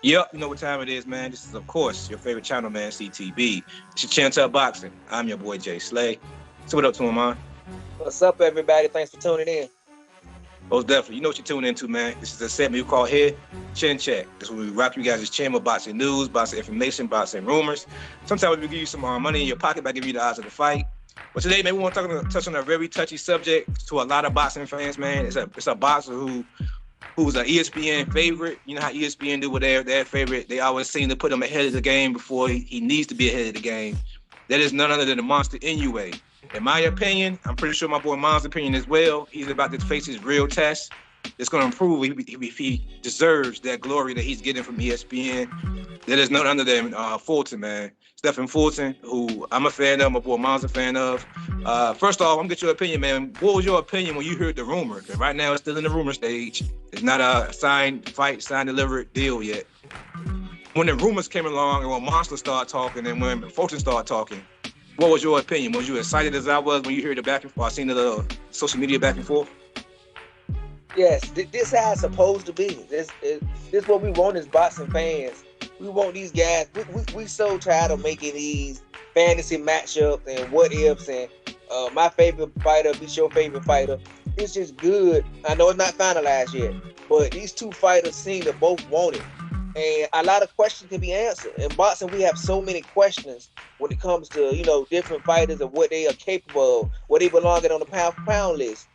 Yep, you know what time it is, man. This is, of course, your favorite channel, man, CTB. It's your Chappell Boxing. I'm your boy, Jay Slay. So what up to him, man? What's up, everybody? Thanks for tuning in. Most definitely. You know what you're tuning into, man. This is a segment we call here Chin Check. This is where we rock you guys' chin with boxing news, boxing information, boxing rumors. Sometimes we give you some money in your pocket by giving you the odds of the fight. But today, man, we want to touch on a very touchy subject to a lot of boxing fans, man. It's a boxer who's an ESPN favorite. You know how ESPN do with their favorite. They always seem to put him ahead of the game before he needs to be ahead of the game. That is none other than the monster Inoue. In my opinion, I'm pretty sure my boy Mom's opinion as well, he's about to face his real test. It's going to prove if he deserves that glory that he's getting from ESPN. That is none other than Fulton, man. Stephen Fulton, who I'm a fan of, my boy Mom's a fan of. First off, I'm going to get your opinion, man. What was your opinion when you heard the rumor? Because right now it's still in the rumor stage. It's not a signed fight, signed delivered deal yet. When the rumors came along and when Monster started talking and when Fulton started talking, what was your opinion? Was you excited as I was when you heard the back and forth? I seen the social media back and forth. Yes, this how it's supposed to be. This what we want as boxing fans. We want these guys. We so tired of making these fantasy matchups and what ifs and my favorite fighter beats your favorite fighter. It's just good. I know it's not finalized yet, but these two fighters seem to both want it. And a lot of questions can be answered. In boxing, we have so many questions when it comes to, different fighters and what they are capable of, what they belong on the pound-for-pound list,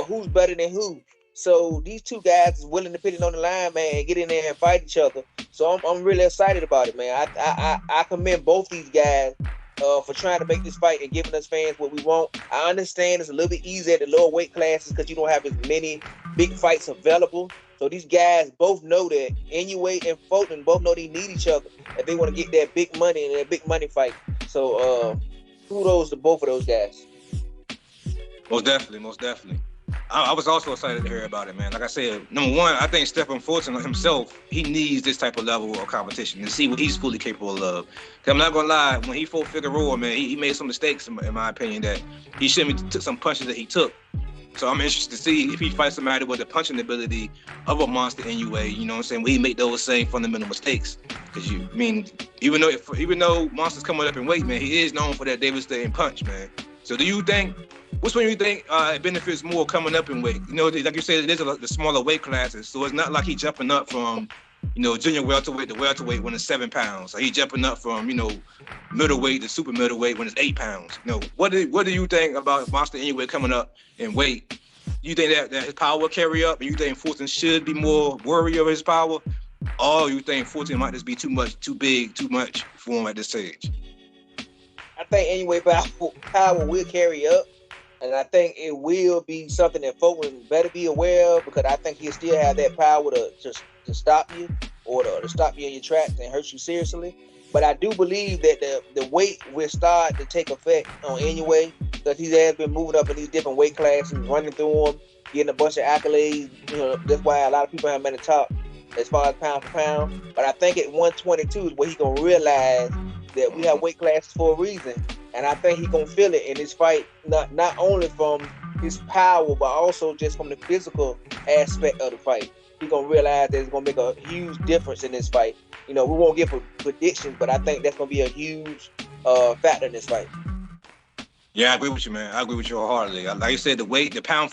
who's better than who. So these two guys is willing to put it on the line, man, and get in there and fight each other. So I'm really excited about it, man. I commend both these guys for trying to make this fight and giving us fans what we want. I understand it's a little bit easier at the lower weight classes because you don't have as many big fights available. So these guys both know that Inoue and Fulton both know they need each other if they want to get that big money and that big money fight. So kudos to both of those guys. Most definitely. I was also excited to hear about it, man. Like I said, number one, I think Stephen Fulton himself, he needs this type of level of competition to see what he's fully capable of. Cause I'm not gonna lie, when he fought Figueroa, man, he made some mistakes in my opinion that he shouldn't have took some punches that he took. So I'm interested to see if he fights somebody with the punching ability of a monster Inoue, you know what I'm saying? Will he make those same fundamental mistakes? Because even though Monster's coming up in weight, man, he is known for that devastating punch, man. So which one do you think it benefits more coming up in weight? Like you said, it is the smaller weight classes, so it's not like he's jumping up from, junior welterweight to welterweight when it's 7 pounds. So he's jumping up from, middleweight to super middleweight when it's 8 pounds. What do you think about Monster Inoue coming up in weight? You think that his power will carry up, and you think Fulton should be more worried of his power, or you think Fulton might just be too big for him at this stage? I think Inoue power will carry up. And I think it will be something that Fulton better be aware of because I think he'll still have that power to stop you or to stop you in your tracks and hurt you seriously. But I do believe that the weight will start to take effect on Inoue because he has been moving up in these different weight classes, running through them, getting a bunch of accolades. That's why a lot of people have him at the top as far as pound for pound. But I think at 122 is where he's going to realize that we have weight classes for a reason. And I think he's going to feel it in this fight, not only from his power, but also just from the physical aspect of the fight. He's going to realize that it's going to make a huge difference in this fight. We won't give predictions, but I think that's going to be a huge factor in this fight. Yeah, I agree with you, man. I agree with you wholeheartedly. Like you said, the pound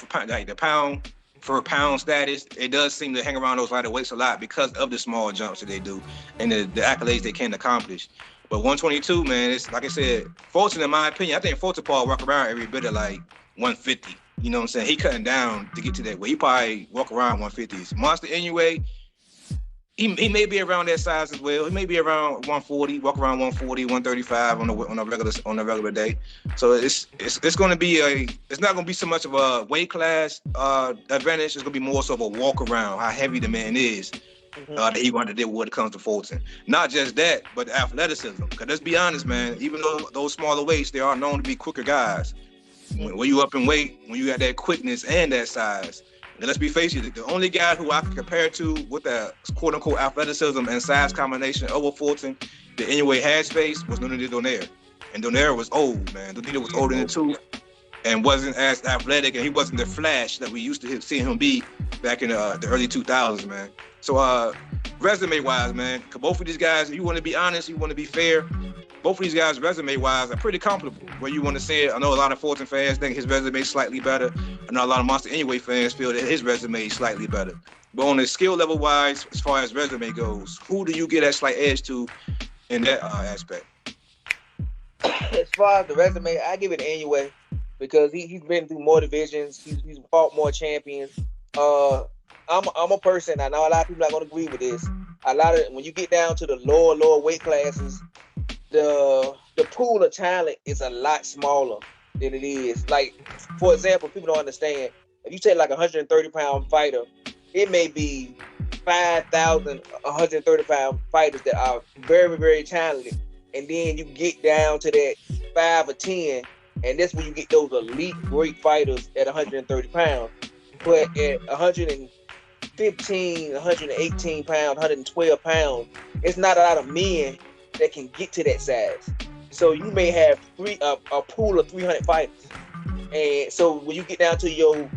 for pound status, it does seem to hang around those lighter weights a lot because of the small jumps that they do and the accolades they can accomplish. But 122, man, it's like I said, Fulton, in my opinion, I think Fulton probably walk around every bit of like 150. You know what I'm saying? He cutting down to get to that weight. He probably walk around 150s. Monster Inoue, he may be around that size as well. He may be around 140, walk around 140, 135 on a regular day. So it's going to be it's not going to be so much of a weight class advantage. It's going to be more so of a walk around, how heavy the man is. That he wanted to deal with when it comes to Fulton. Not just that, but the athleticism. Because let's be honest, man, even though those smaller weights, they are known to be quicker guys. When you up in weight, when you got that quickness and that size, and let's be faced, the only guy who I can compare to with that quote-unquote athleticism and size combination over Fulton, the Inoue had space, was Inoue Donaire. And Donaire was old, man. Donaire was older than two and wasn't as athletic, and he wasn't the flash that we used to see him be back in the early 2000s, man. So resume-wise, man, 'cause both of these guys, you want to be honest, you want to be fair, both of these guys, resume-wise, are pretty comparable. Where you want to say it, I know a lot of Fulton fans think his resume is slightly better. I know a lot of Monster Anyway fans feel that his resume is slightly better. But on the skill level-wise, as far as resume goes, who do you get that slight edge to in that aspect? As far as the resume, I give it to Inoue because he's been through more divisions. He's fought more champions. I'm a person. I know a lot of people are going to agree with this. A lot of when you get down to the lower weight classes, the pool of talent is a lot smaller than it is. Like, for example, people don't understand. If you take like a 130-pound fighter, it may be 5,000 130-pound fighters that are very, very talented. And then you get down to that 5 or 10, and that's when you get those elite great fighters at 130 pounds. But at 115, 118 pounds, 112 pounds, it's not a lot of men that can get to that size. So you may have a pool of 300 fighters. And so when you get down to your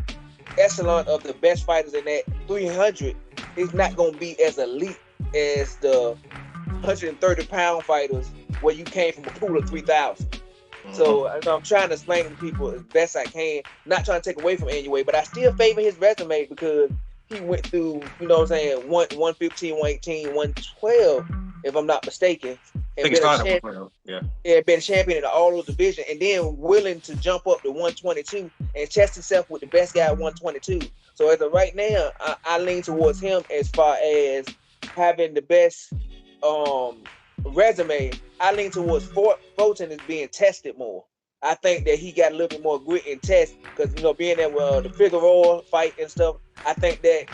echelon of the best fighters in that 300, it's not going to be as elite as the 130-pound fighters where you came from a pool of 3,000. So I'm trying to explain to people as best I can, not trying to take away from Inoue, but I still favor his resume because he went through, you know what I'm saying, 115, 118, 112, if I'm not mistaken. And been champion in all those divisions, and then willing to jump up to 122 and test himself with the best guy at 122. So as of right now, I lean towards him as far as having the best resume. I lean towards Fulton is being tested more. I think that he got a little bit more grit and test because, you know, being there with the Figueroa fight and stuff, I think that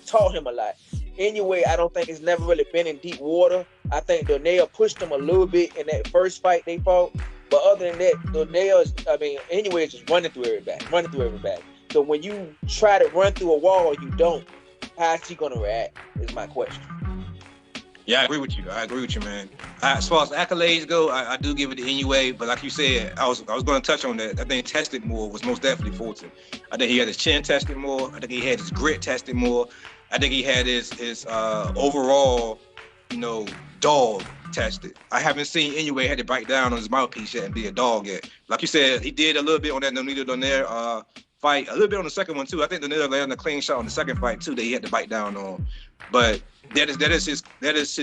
taught him a lot. Anyway, I don't think it's never really been in deep water. I think Donnell pushed him a little bit in that first fight they fought. But other than that, Anyway, is just running through everybody. So when you try to run through a wall, you don't. How's he going to react is my question. Yeah, I agree with you, man. As far as accolades go, I do give it to Inoue, but like you said, I was going to touch on that. I think tested more was most definitely Fulton. I think he had his chin tested more. I think he had his grit tested more. I think he had his overall, dog tested. I haven't seen Inoue had to bite down on his mouthpiece yet and be a dog yet. Like you said, he did a little bit on that Nonito Donaire fight, a little bit on the second one too. I think Donaire landed a clean shot on the second fight too that he had to bite down on. But that is his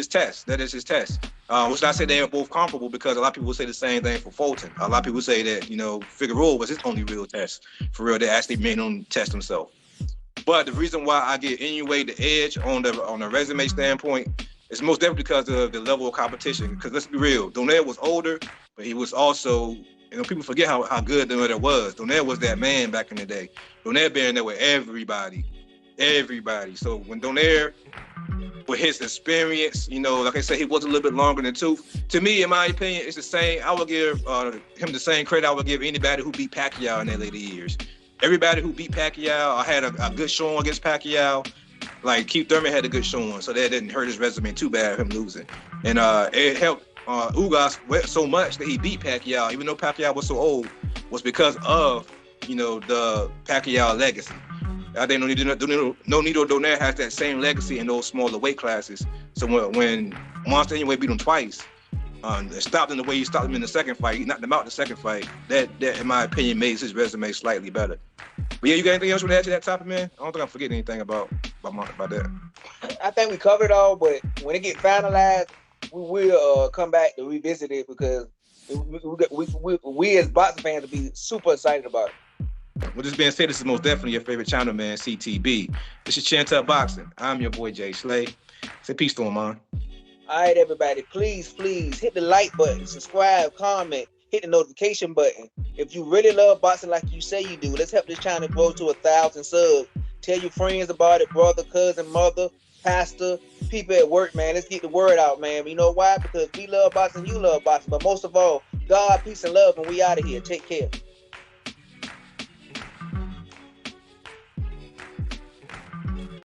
test. That is his test. Which I say they are both comparable because a lot of people say the same thing for Fulton. A lot of people say that Figueroa was his only real test. For real, they actually made him test himself. But the reason why I give Inoue the edge on the resume standpoint is most definitely because of the level of competition. Because let's be real, Donaire was older, but he was also, people forget how good Donaire was. Donaire was that man back in the day. Donaire been there with everybody. So when Donaire, with his experience, like I said, he was a little bit longer than Tooth. To me, in my opinion, it's the same. I would give him the same credit I would give anybody who beat Pacquiao in their later years. Everybody who beat Pacquiao, had a good showing against Pacquiao. Like Keith Thurman had a good showing, so that didn't hurt his resume too bad, him losing. And it helped Ugas so much that he beat Pacquiao, even though Pacquiao was so old, was because of the Pacquiao legacy. I think Nonito Donaire has that same legacy in those smaller weight classes. So when Monster Inoue beat him twice, stopped him the way he stopped him in the second fight, he knocked him out in the second fight. That in my opinion, made his resume slightly better. But yeah, you got anything else you want to add to that topic, man? I don't think I'm forgetting anything about that. I think we covered it all, but when it gets finalized, we will come back to revisit it because we as boxing fans will be super excited about it. With this being said, this is most definitely your favorite channel, man, CTB. This is Chantel Boxing. I'm your boy, Jay Slay. Say peace to him, man. All right, everybody, please hit the like button, subscribe, comment, hit the notification button. If you really love boxing like you say you do, let's help this channel grow to 1,000 subs. Tell your friends about it, brother, cousin, mother, pastor, people at work, man. Let's get the word out, man. You know why? Because we love boxing, you love boxing. But most of all, God, peace, and love, and we out of here. Take care.